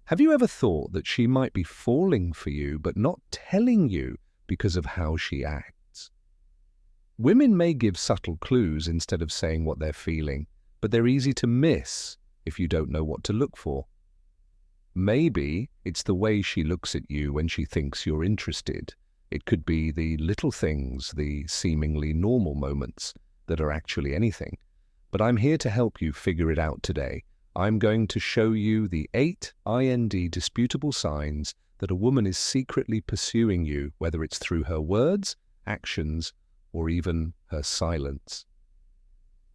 Have you ever thought that she might be falling for you but not telling you because of how she acts? Women may give subtle clues instead of saying what they're feeling, but they're easy to miss if you don't know what to look for. Maybe it's the way she looks at you when she thinks you're interested. It could be the little things, the seemingly normal moments that are actually anything. But I'm here to help you figure it out today. I'm going to show you the 8 disputable signs that a woman is secretly pursuing you, whether it's through her words, actions, or even her silence.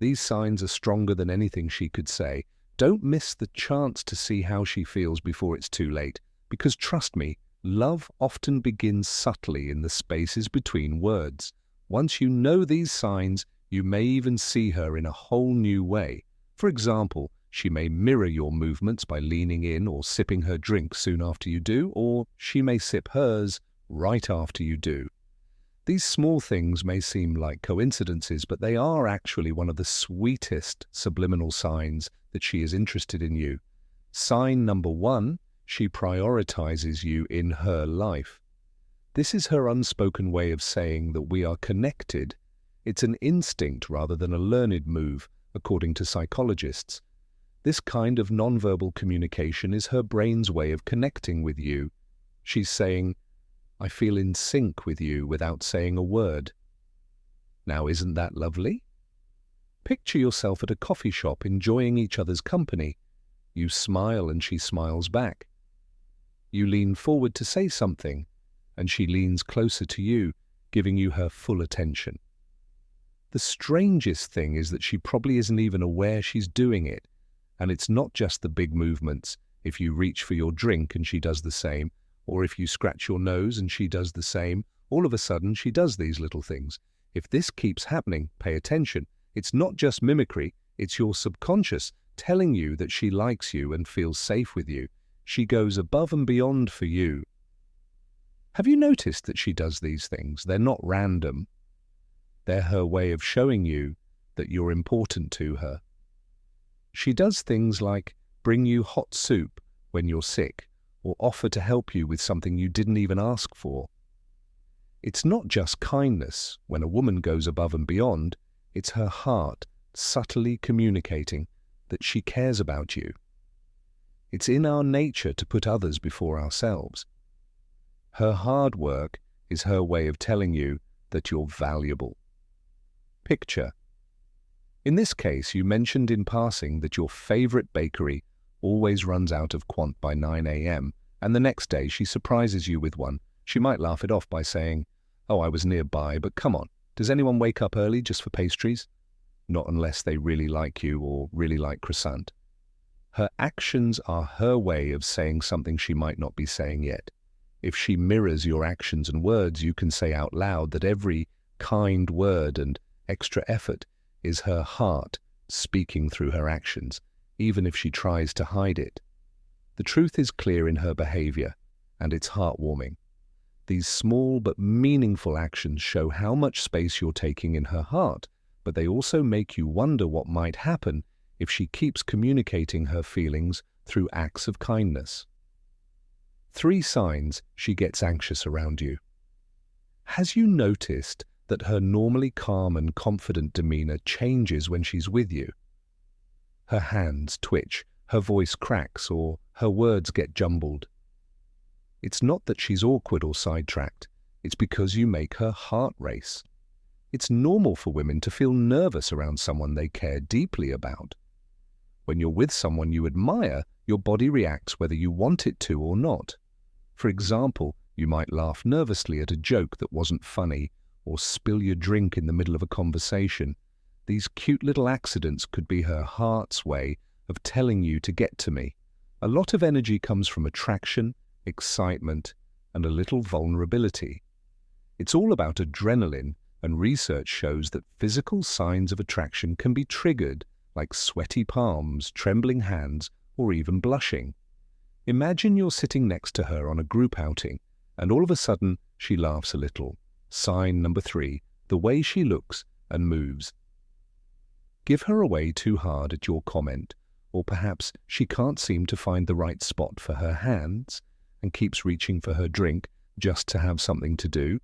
These signs are stronger than anything she could say. Don't miss the chance to see how she feels before it's too late, because trust me, love often begins subtly in the spaces between words. Once you know these signs, you may even see her in a whole new way. For example, she may mirror your movements by leaning in or sipping her drink soon after you do, or she may sip hers right after you do. These small things may seem like coincidences, but they are actually one of the sweetest subliminal signs that she is interested in you. Sign number 1, she prioritizes you in her life. This is her unspoken way of saying that we are connected. It's an instinct rather than a learned move, according to psychologists. This kind of nonverbal communication is her brain's way of connecting with you. She's saying, I feel in sync with you without saying a word. Now, isn't that lovely? Picture yourself at a coffee shop enjoying each other's company. You smile and she smiles back. You lean forward to say something, and she leans closer to you, giving you her full attention. The strangest thing is that she probably isn't even aware she's doing it. And it's not just the big movements. If you reach for your drink and she does the same, or if you scratch your nose and she does the same, all of a sudden she does these little things. If this keeps happening, pay attention. It's not just mimicry, it's your subconscious telling you that she likes you and feels safe with you. She goes above and beyond for you. Have you noticed that she does these things? They're not random. They're her way of showing you that you're important to her. She does things like bring you hot soup when you're sick, or offer to help you with something you didn't even ask for. It's not just kindness. When a woman goes above and beyond, it's her heart subtly communicating that she cares about you. It's in our nature to put others before ourselves. Her hard work is her way of telling you that you're valuable. Picture. In this case, you mentioned in passing that your favorite bakery always runs out of Quant by 9 a.m., and the next day she surprises you with one. She might laugh it off by saying, "Oh, I was nearby, but come on, does anyone wake up early just for pastries?" Not unless they really like you or really like croissant. Her actions are her way of saying something she might not be saying yet. If she mirrors your actions and words, you can say out loud that every kind word and extra effort is her heart speaking through her actions, even if she tries to hide it. The truth is clear in her behavior, and it's heartwarming. These small but meaningful actions show how much space you're taking in her heart, but they also make you wonder what might happen if she keeps communicating her feelings through acts of kindness. 3 signs she gets anxious around you. Has you noticed that her normally calm and confident demeanor changes when she's with you? Her hands twitch, her voice cracks, or her words get jumbled. It's not that she's awkward or sidetracked. It's because you make her heart race. It's normal for women to feel nervous around someone they care deeply about. When you're with someone you admire, your body reacts whether you want it to or not. For example, you might laugh nervously at a joke that wasn't funny, or spill your drink in the middle of a conversation. These cute little accidents could be her heart's way of telling you to get to me. A lot of energy comes from attraction, excitement, and a little vulnerability. It's all about adrenaline, and research shows that physical signs of attraction can be triggered, like sweaty palms, trembling hands, or even blushing. Imagine you're sitting next to her on a group outing, and all of a sudden she laughs a little. Sign number 3, the way she looks and moves. Give her away too hard at your comment, Or perhaps she can't seem to find the right spot for her hands and keeps reaching for her drink just to have something to do.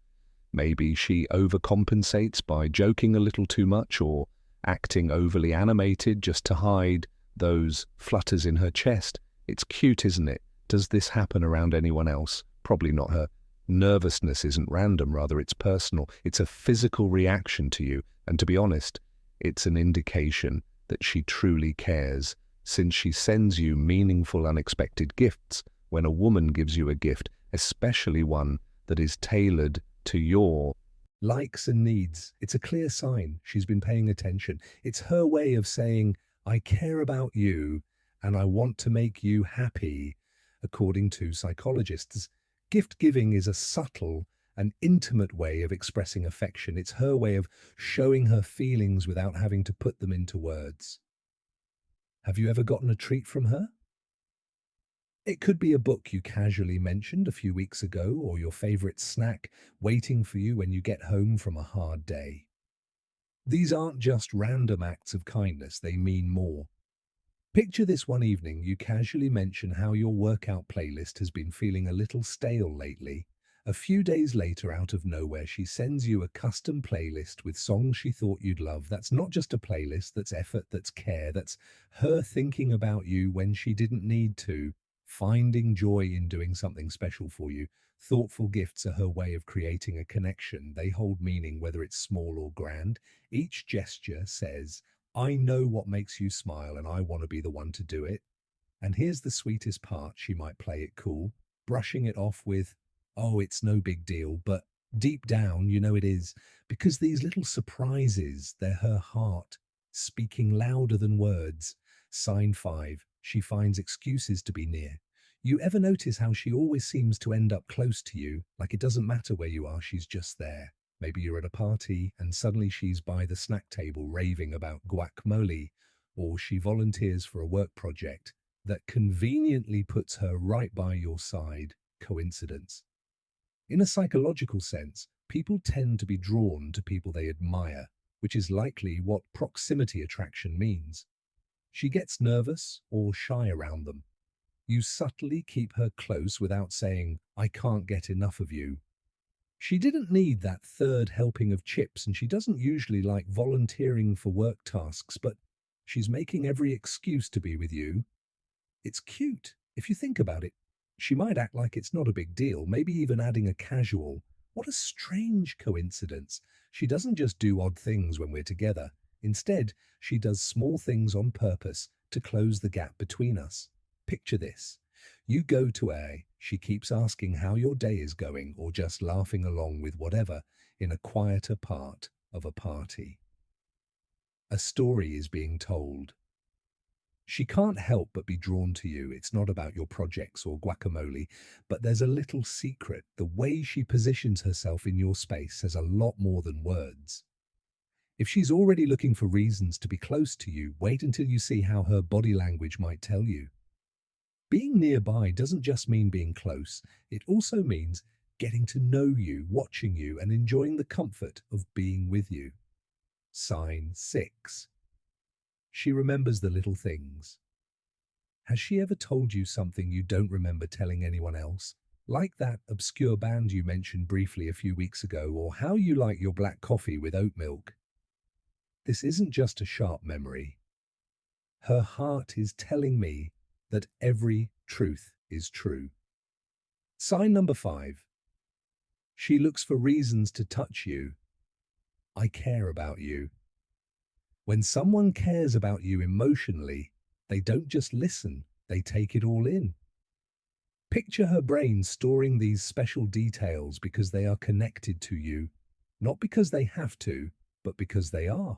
Maybe she overcompensates by joking a little too much or acting overly animated just to hide those flutters in her chest. It's cute, isn't it? Does this happen around anyone else? Probably not. Her nervousness isn't random, rather it's personal. It's a physical reaction to you, and to be honest, it's an indication that she truly cares, since she sends you meaningful, unexpected gifts. When a woman gives you a gift, especially one that is tailored to your likes and needs, it's a clear sign she's been paying attention. It's her way of saying, I care about you and I want to make you happy. According to psychologists, gift giving is a subtle and intimate way of expressing affection. It's her way of showing her feelings without having to put them into words. Have you ever gotten a treat from her? It could be a book you casually mentioned a few weeks ago, or your favorite snack waiting for you when you get home from a hard day. These aren't just random acts of kindness, they mean more. Picture this: one evening you casually mention how your workout playlist has been feeling a little stale lately. A few days later, out of nowhere, she sends you a custom playlist with songs she thought you'd love. That's not just a playlist, that's effort, that's care, that's her thinking about you when she didn't need to, finding joy in doing something special for you. Thoughtful gifts are her way of creating a connection. They hold meaning, whether it's small or grand. Each gesture says, I know what makes you smile and I want to be the one to do it. And here's the sweetest part: she might play it cool, brushing it off with, oh, it's no big deal, but deep down, you know it is, because these little surprises, they're her heart speaking louder than words. Sign 5, she finds excuses to be near. You ever notice how she always seems to end up close to you, like it doesn't matter where you are, she's just there? Maybe you're at a party and suddenly she's by the snack table raving about guacamole, or she volunteers for a work project that conveniently puts her right by your side. Coincidence? In a psychological sense, people tend to be drawn to people they admire, which is likely what proximity attraction means. She gets nervous or shy around them. You subtly keep her close without saying, I can't get enough of you. She didn't need that third helping of chips, and she doesn't usually like volunteering for work tasks, but she's making every excuse to be with you. It's cute. If you think about it, she might act like it's not a big deal, maybe even adding a casual, what a strange coincidence. She doesn't just do odd things when we're together. Instead, she does small things on purpose to close the gap between us. Picture this. You go to A, she keeps asking how your day is going or just laughing along with whatever in a quieter part of a party. A story is being told. She can't help but be drawn to you. It's not about your projects or guacamole, but there's a little secret. The way she positions herself in your space says a lot more than words. If she's already looking for reasons to be close to you, wait until you see how her body language might tell you. Being nearby doesn't just mean being close, it also means getting to know you, watching you, and enjoying the comfort of being with you. Sign 6. She remembers the little things. Has she ever told you something you don't remember telling anyone else? Like that obscure band you mentioned briefly a few weeks ago, or how you like your black coffee with oat milk. This isn't just a sharp memory. Her heart is telling me that every truth is true. Sign number 5. She looks for reasons to touch you. I care about you. When someone cares about you emotionally, they don't just listen, they take it all in. Picture her brain storing these special details because they are connected to you, not because they have to, but because they are.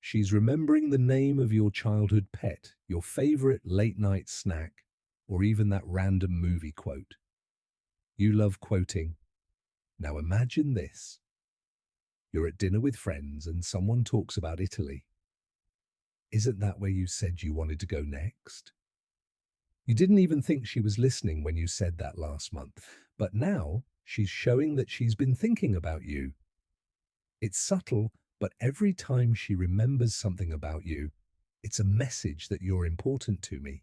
She's remembering the name of your childhood pet, your favorite late-night snack, or even that random movie quote. You love quoting. Now imagine this. You're at dinner with friends and someone talks about Italy. Isn't that where you said you wanted to go next? You didn't even think she was listening when you said that last month, but now she's showing that she's been thinking about you. It's subtle, but every time she remembers something about you, It's a message that you're important to me.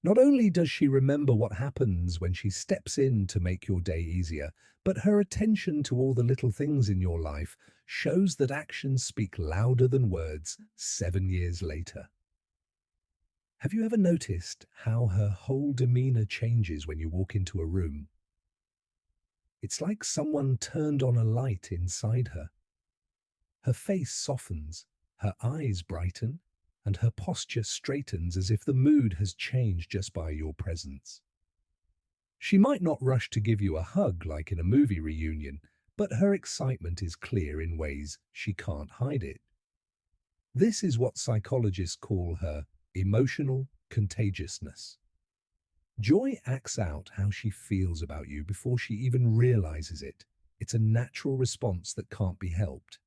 Not only does she remember what happens when she steps in to make your day easier, but her attention to all the little things in your life shows that actions speak louder than words 7 years later. Have you ever noticed how her whole demeanor changes when you walk into a room? It's like someone turned on a light inside her. Her face softens, her eyes brighten, and her posture straightens as if the mood has changed just by your presence. She might not rush to give you a hug like in a movie reunion, but her excitement is clear in ways she can't hide it. This is what psychologists call her emotional contagiousness. Joy acts out how she feels about you before she even realizes it. It's a natural response that can't be helped.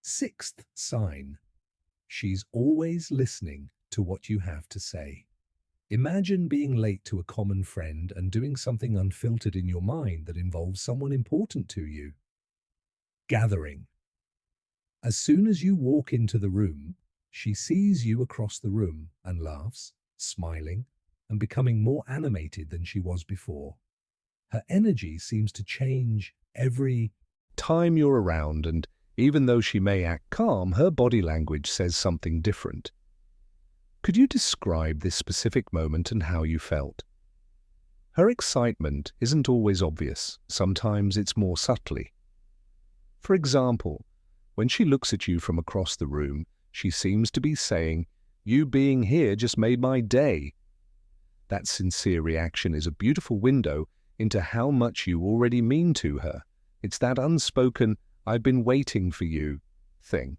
Sixth sign: she's always listening to what you have to say. Imagine being late to a common friend and doing something unfiltered in your mind that involves someone important to you. Gathering. As soon as you walk into the room, she sees you across the room and laughs, smiling, and becoming more animated than she was before. Her energy seems to change every time you're around, and even though she may act calm, her body language says something different. Could you describe this specific moment and how you felt? Her excitement isn't always obvious. Sometimes it's more subtly. For example, when she looks at you from across the room, she seems to be saying, "You being here just made my day." That sincere reaction is a beautiful window into how much you already mean to her. It's that unspoken, "I've been waiting for you" thing.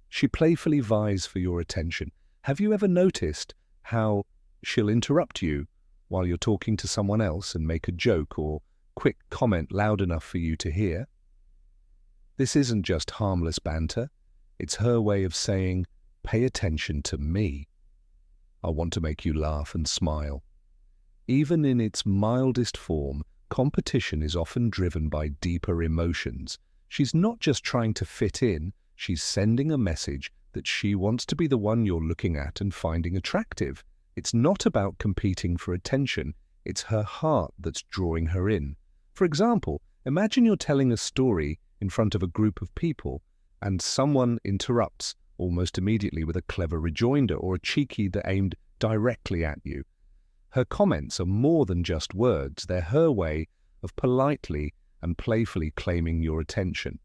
She playfully vies for your attention. Have you ever noticed how she'll interrupt you while you're talking to someone else and make a joke or quick comment loud enough for you to hear? This isn't just harmless banter. It's her way of saying, "Pay attention to me. I want to make you laugh and smile." Even in its mildest form, competition is often driven by deeper emotions. She's not just trying to fit in, she's sending a message that she wants to be the one you're looking at and finding attractive. It's not about competing for attention, it's her heart that's drawing her in. For example, imagine you're telling a story in front of a group of people and someone interrupts almost immediately with a clever rejoinder or a cheeky that aimed directly at you. Her comments are more than just words, they're her way of politely and playfully claiming your attention.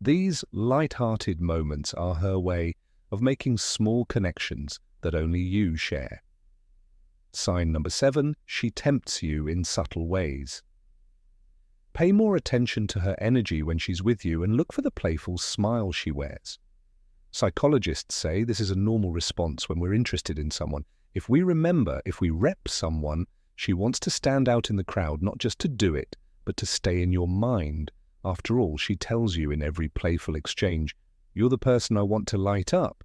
These light-hearted moments are her way of making small connections that only you share. Sign number 7, she tempts you in subtle ways. Pay more attention to her energy when she's with you and look for the playful smile she wears. Psychologists say this is a normal response when we're interested in someone. If we rep someone, she wants to stand out in the crowd, not just to do it, but to stay in your mind. After all, she tells you in every playful exchange, "You're the person I want to light up."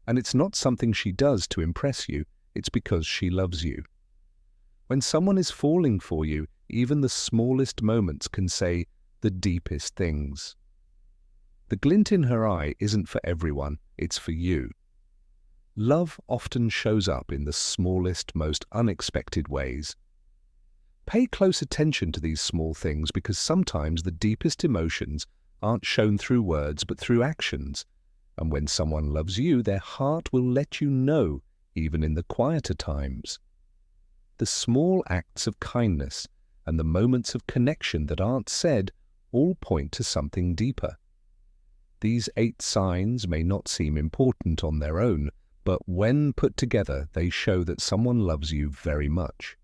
And it's not something she does to impress you, it's because she loves you. When someone is falling for you, even the smallest moments can say the deepest things. The glint in her eye isn't for everyone, it's for you. Love often shows up in the smallest, most unexpected ways. Pay close attention to these small things because sometimes the deepest emotions aren't shown through words but through actions. And when someone loves you, their heart will let you know, even in the quieter times. The small acts of kindness and the moments of connection that aren't said all point to something deeper. These 8 signs may not seem important on their own, but when put together, they show that someone loves you very much.